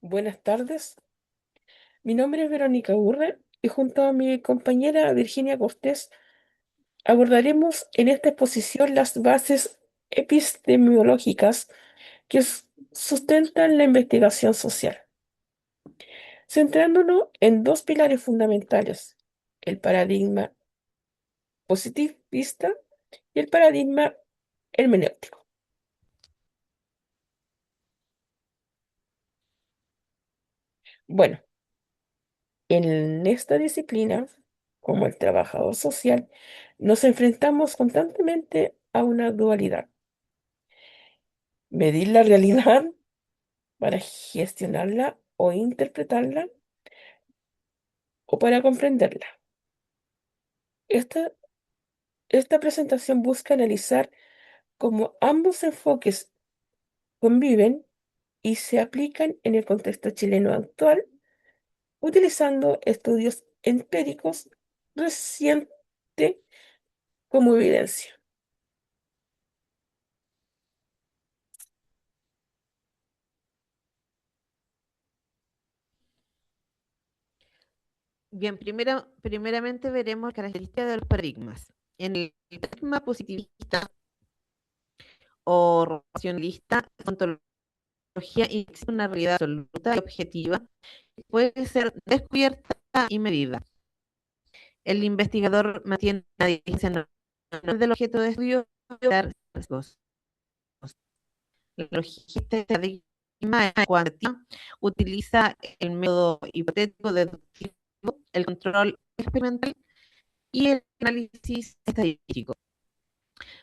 Buenas tardes, mi nombre es Verónica Urre y junto a mi compañera Virginia Cortés abordaremos en esta exposición las bases epistemológicas que sustentan la investigación social, centrándonos en dos pilares fundamentales, el paradigma positivista y el paradigma hermenéutico. Bueno, en esta disciplina, como el trabajador social, nos enfrentamos constantemente a una dualidad: medir la realidad para gestionarla o interpretarla o para comprenderla. Esta, esta presentación busca analizar cómo ambos enfoques conviven y se aplican en el contexto chileno actual, utilizando estudios empíricos recientes como evidencia. Bien, primeramente veremos características de los paradigmas. En el paradigma positivista o racionalista, la ontología existe una realidad absoluta y objetiva que puede ser descubierta y medida. El investigador mantiene la distancia no del objeto de estudio de dar rasgos. La logística de paradigma cuantitativa utiliza el método hipotético deductivo, el control experimental y el análisis estadístico,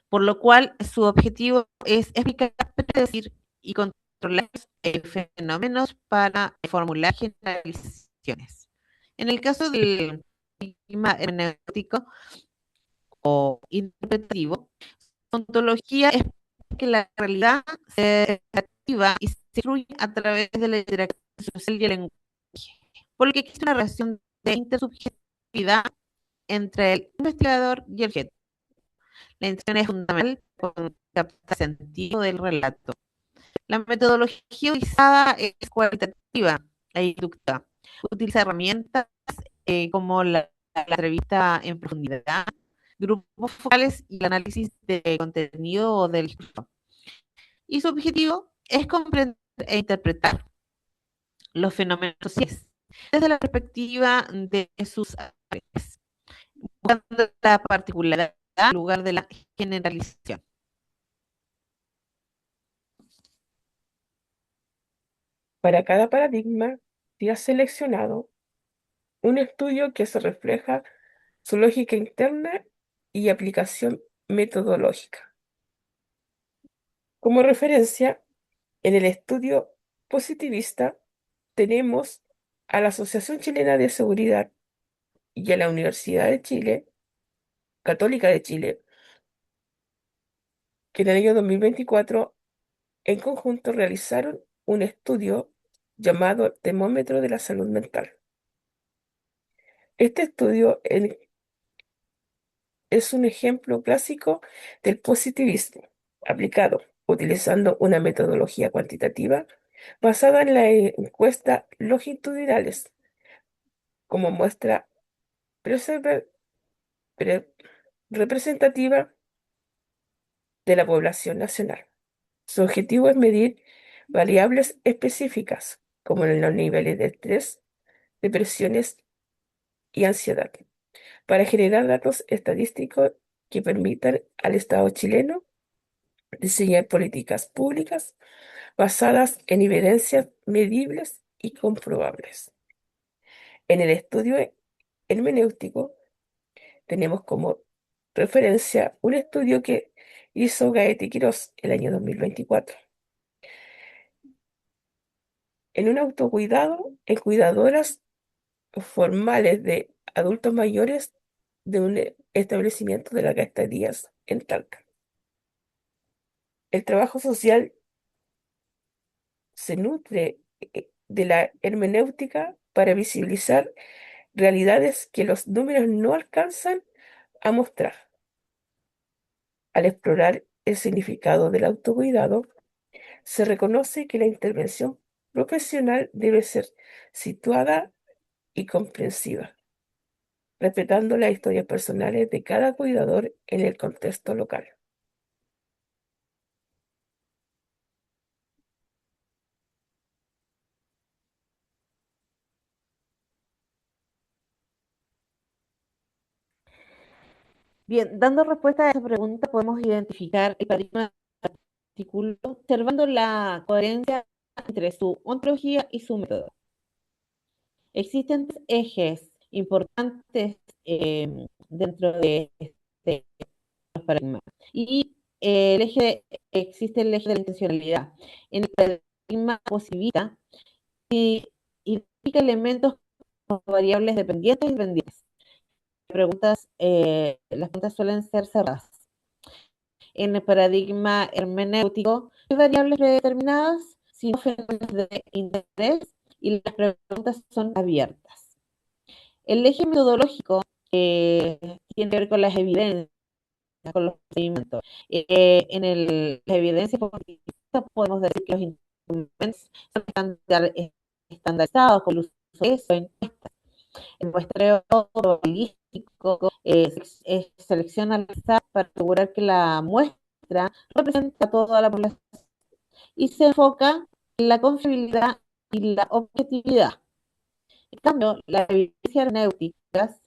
por lo cual su objetivo es explicar, predecir y controlar fenómenos para formular generalizaciones. En el caso del paradigma hermenéutico o interpretativo, ontología es que la realidad se activa y se fluye a través de la interacción social y el lenguaje, por lo que existe una relación de intersubjetividad entre el investigador y el objeto. La intención es fundamental con captar sentido del relato. La metodología utilizada es cualitativa e inductiva. Utiliza herramientas como la entrevista en profundidad, grupos focales y el análisis de contenido o del discurso. Y su objetivo es comprender e interpretar los fenómenos sociales desde la perspectiva de sus actores, buscando la particularidad en lugar de la generalización. Para cada paradigma se ha seleccionado un estudio que se refleja su lógica interna y aplicación metodológica. Como referencia, en el estudio positivista tenemos a la Asociación Chilena de Seguridad y a la Universidad de Chile, Católica de Chile, que en el año 2024 en conjunto realizaron un estudio llamado Termómetro de la Salud Mental. Este estudio es un ejemplo clásico del positivismo aplicado utilizando una metodología cuantitativa basada en la encuesta longitudinales como muestra preserva- pre- representativa de la población nacional. Su objetivo es medir variables específicas como los niveles de estrés, depresiones y ansiedad, para generar datos estadísticos que permitan al Estado chileno diseñar políticas públicas basadas en evidencias medibles y comprobables. En el estudio hermenéutico tenemos como referencia un estudio que hizo Gaete Quirós el año 2024. En un autocuidado, en cuidadoras formales de adultos mayores de un establecimiento de la Gasta Díaz en Talca. El trabajo social se nutre de la hermenéutica para visibilizar realidades que los números no alcanzan a mostrar. Al explorar el significado del autocuidado, se reconoce que la intervención profesional debe ser situada y comprensiva, respetando las historias personales de cada cuidador en el contexto local. Bien, dando respuesta a esa pregunta, podemos identificar el paradigma del artículo observando la coherencia entre su ontología y su método. Existen tres ejes importantes dentro de este paradigma. Y existe el eje de la intencionalidad. En el paradigma positivista, y identifica elementos como variables dependientes y dependientes. Las preguntas suelen ser cerradas. En el paradigma hermenéutico, hay variables predeterminadas, sino fenómenos de interés, y las preguntas son abiertas. El eje metodológico tiene que ver con las evidencias, con los procedimientos. La evidencia positivista podemos decir que los instrumentos son estandarizados con el uso de eso, encuestas. El muestreo probabilístico selecciona al azar para asegurar que la muestra representa a toda la población y se enfoca en la confiabilidad y la objetividad. En cambio, las evidencias hermenéuticas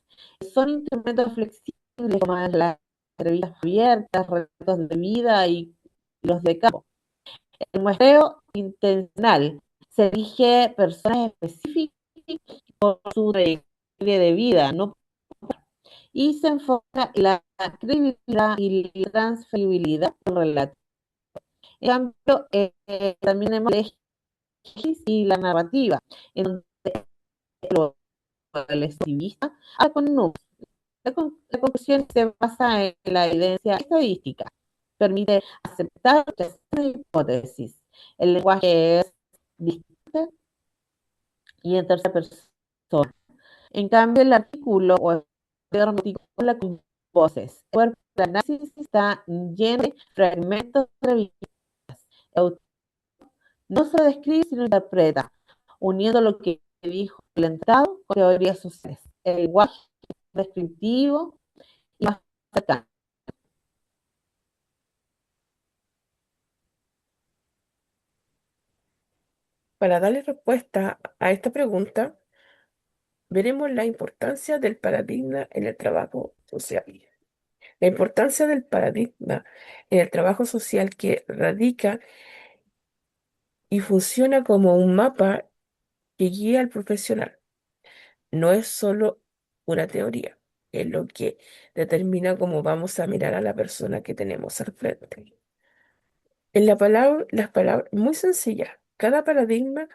son instrumentos flexibles como las entrevistas abiertas, retos de vida y los de campo. El muestreo intencional se dirige a personas específicas por su trayectoria de vida, no, y se enfoca en la credibilidad y la transferibilidad del relato. En cambio, también hemos el y la narrativa, en donde el estilista habla con números. La conclusión se basa en la evidencia estadística, permite aceptar las hipótesis. El lenguaje es distinto y en tercera persona. En cambio, el artículo o el hermético habla con voces. El cuerpo de análisis está lleno de fragmentos de revistas. No se describe, sino interpreta, uniendo lo que dijo el entrado con teorías sociales. El lenguaje descriptivo y más cercano. Para darle respuesta a esta pregunta, veremos la importancia del paradigma en el trabajo social. La importancia del paradigma en el trabajo social que radica y funciona como un mapa que guía al profesional. No es solo una teoría, es lo que determina cómo vamos a mirar a la persona que tenemos al frente. En las palabras muy sencillas, cada paradigma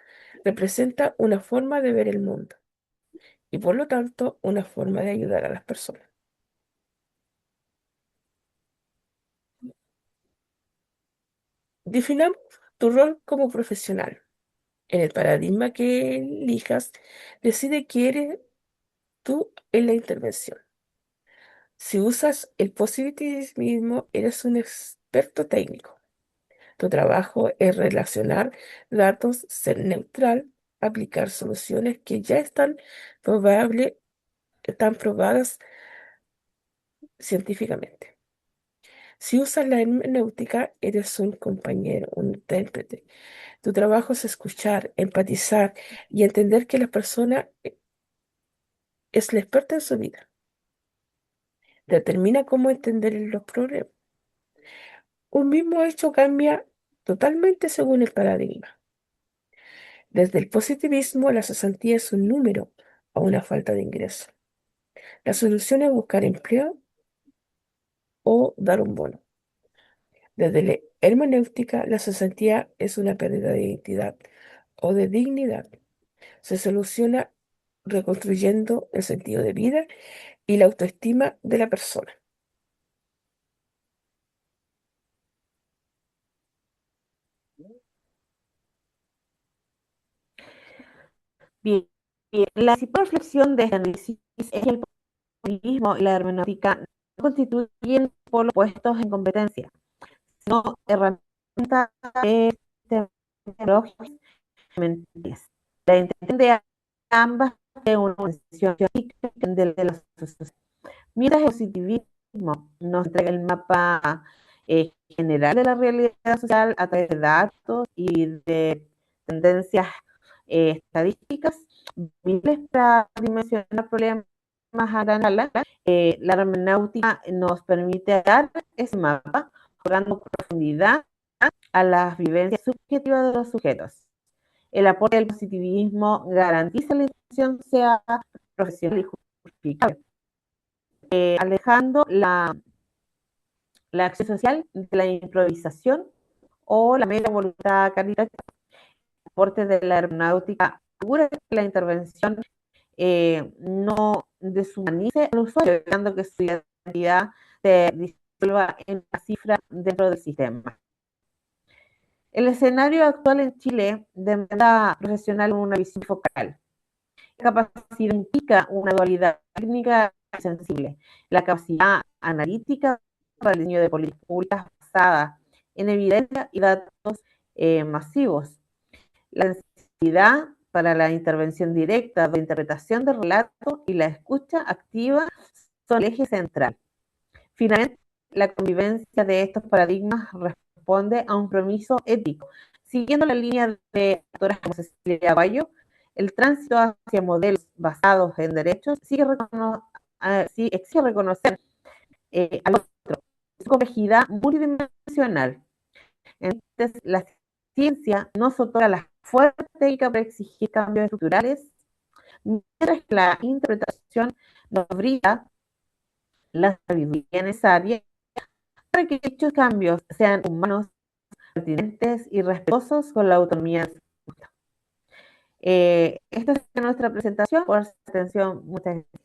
representa una forma de ver el mundo y por lo tanto una forma de ayudar a las personas. Definamos tu rol como profesional. En el paradigma que elijas, decide qué eres tú en la intervención. Si usas el positivismo, eres un experto técnico. Tu trabajo es relacionar datos, ser neutral, aplicar soluciones que ya están probadas científicamente. Si usas la hermenéutica, eres un compañero, un intérprete. Tu trabajo es escuchar, empatizar y entender que la persona es la experta en su vida. Determina cómo entender los problemas. Un mismo hecho cambia totalmente según el paradigma. Desde el positivismo, la cesantía es un número o una falta de ingreso. La solución es buscar empleo o dar un bono. Desde la hermenéutica, la cesantía es una pérdida de identidad o de dignidad. Se soluciona reconstruyendo el sentido de vida y la autoestima de la persona. Bien, bien. La reflexión de este análisis es que el positivismo y la hermenéutica no constituyen polos puestos en competencia, sino herramientas tecnológicas mentales. La intención de ambas es una posición de la sociedad. Mientras el positivismo nos entrega el mapa general de la realidad social a través de datos y de tendencias estadísticas, viles para dimensionar problemas a gran escala, la hermenéutica nos permite dar ese mapa, dando profundidad a las vivencias subjetivas de los sujetos. El aporte del positivismo garantiza la intención sea profesional y justificable, alejando la acción social de la improvisación o la mera voluntad caritativa. El aporte de la aeronáutica asegura que la intervención no deshumanice al usuario, evitando que su identidad se disuelva en la cifra dentro del sistema. El escenario actual en Chile demanda profesional una visión focal. La capacidad implica una dualidad técnica sensible. La capacidad analítica para el diseño de políticas públicas basada en evidencia y datos masivos. La necesidad para la intervención directa, la interpretación de relatos y la escucha activa son el eje central. Finalmente, la convivencia de estos paradigmas responde a un compromiso ético. Siguiendo la línea de autoras como Cecilia Aguayo, el tránsito hacia modelos basados en derechos sí, exige reconocer al otro, su complejidad multidimensional. Entonces, la ciencia nos otorga la fuerza técnica para exigir cambios estructurales, mientras que la interpretación nos brinda la sabiduría necesaria para que dichos cambios sean humanos, pertinentes y respetuosos con la autonomía. Esta es nuestra presentación. Por su atención, muchas gracias.